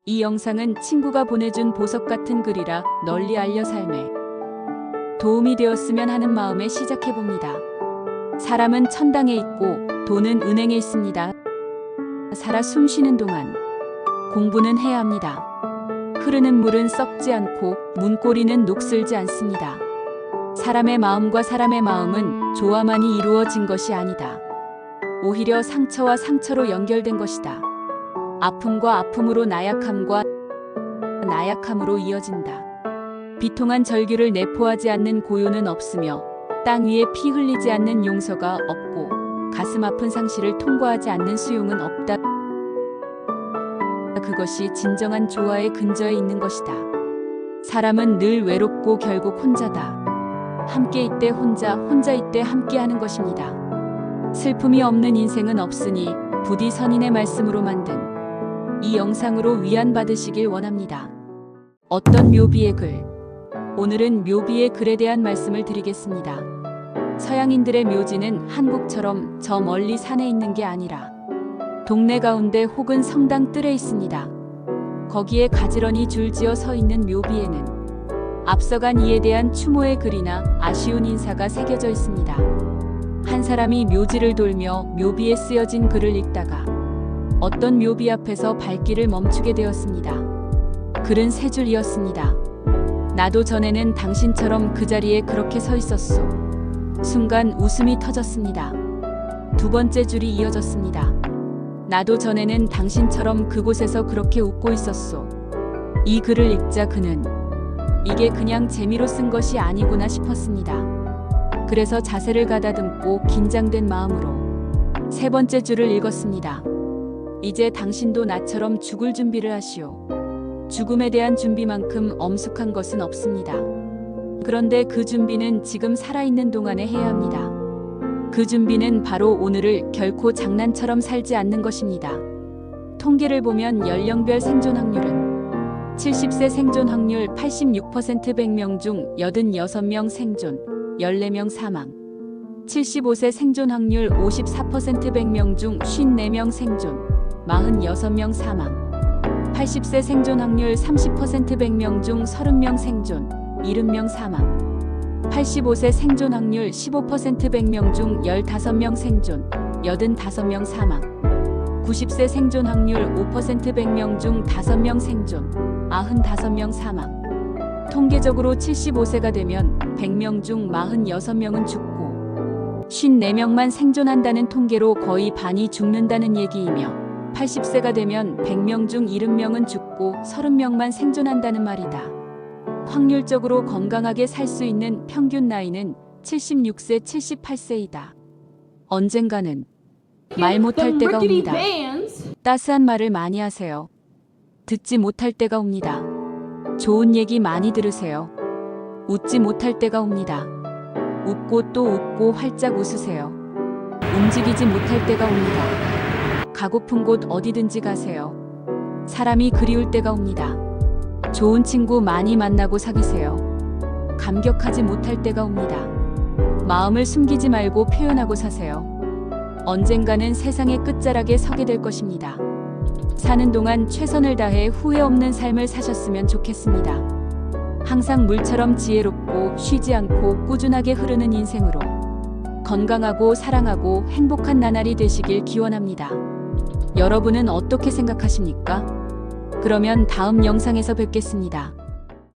이 영상은 친구가 보내준 보석 같은 글이라 널리 알려 삶에 도움이 되었으면 하는 마음에 시작해봅니다. 사람은 천당에 있고 돈은 은행에 있습니다. 살아 숨쉬는 동안 공부는 해야 합니다. 흐르는 물은 썩지 않고 문고리는 녹슬지 않습니다. 사람의 마음과 사람의 마음은 조화만이 이루어진 것이 아니다. 오히려 상처와 상처로 연결된 것이다. 아픔과 아픔으로 나약함과 나약함으로 이어진다. 비통한 절규를 내포하지 않는 고요는 없으며 땅 위에 피 흘리지 않는 용서가 없고 가슴 아픈 상실을 통과하지 않는 수용은 없다. 그것이 진정한 조화의 근저에 있는 것이다. 사람은 늘 외롭고 결국 혼자다. 함께 있대 혼자, 혼자 있대 함께 하는 것입니다. 슬픔이 없는 인생은 없으니 부디 선인의 말씀으로 만든 이 영상으로 위안 받으시길 원합니다. 어떤 묘비의 글? 오늘은 묘비의 글에 대한 말씀을 드리겠습니다. 서양인들의 묘지는 한국처럼 저 멀리 산에 있는 게 아니라 동네 가운데 혹은 성당 뜰에 있습니다. 거기에 가지런히 줄지어 서 있는 묘비에는 앞서간 이에 대한 추모의 글이나 아쉬운 인사가 새겨져 있습니다. 한 사람이 묘지를 돌며 묘비에 쓰여진 글을 읽다가 어떤 묘비 앞에서 발길을 멈추게 되었습니다. 글은 세 줄이었습니다. 나도 전에는 당신처럼 그 자리에 그렇게 서 있었소. 순간 웃음이 터졌습니다. 두 번째 줄이 이어졌습니다. 나도 전에는 당신처럼 그곳에서 그렇게 웃고 있었소. 이 글을 읽자 그는 이게 그냥 재미로 쓴 것이 아니구나 싶었습니다. 그래서 자세를 가다듬고 긴장된 마음으로 세 번째 줄을 읽었습니다. 이제 당신도 나처럼 죽을 준비를 하시오. 죽음에 대한 준비만큼 엄숙한 것은 없습니다. 그런데 그 준비는 지금 살아있는 동안에 해야 합니다. 그 준비는 바로 오늘을 결코 장난처럼 살지 않는 것입니다. 통계를 보면 연령별 생존 확률은 70세 생존 확률 86% 100명 중 86명 생존, 14명 사망. 75세 생존 확률 54% 100명 중 54명 생존, 46명 사망. 80세 생존 확률 30% 100명 중 30명 생존, 70명 사망. 85세 생존 확률 15% 100명 중 15명 생존, 85명 사망. 90세 생존 확률 5% 100명 중 5명 생존, 95명 사망. 통계적으로 75세가 되면 100명 중 46명은 죽고 54명만 생존한다는 통계로 거의 반이 죽는다는 얘기이며 80세가 되면 100명 중 70명은 죽고 30명만 생존한다는 말이다. 확률적으로 건강하게 살 수 있는 평균 나이는 76세, 78세이다. 언젠가는 말 못할 때가 옵니다. 따스한 말을 많이 하세요. 듣지 못할 때가 옵니다. 좋은 얘기 많이 들으세요. 웃지 못할 때가 옵니다. 웃고 또 웃고 활짝 웃으세요. 움직이지 못할 때가 옵니다. 가고픈 곳 어디든지 가세요. 사람이 그리울 때가 옵니다. 좋은 친구 많이 만나고 사귀세요. 감격하지 못할 때가 옵니다. 마음을 숨기지 말고 표현하고 사세요. 언젠가는 세상의 끝자락에 서게 될 것입니다. 사는 동안 최선을 다해 후회 없는 삶을 사셨으면 좋겠습니다. 항상 물처럼 지혜롭고 쉬지 않고 꾸준하게 흐르는 인생으로 건강하고 사랑하고 행복한 나날이 되시길 기원합니다. 여러분은 어떻게 생각하십니까? 그러면 다음 영상에서 뵙겠습니다.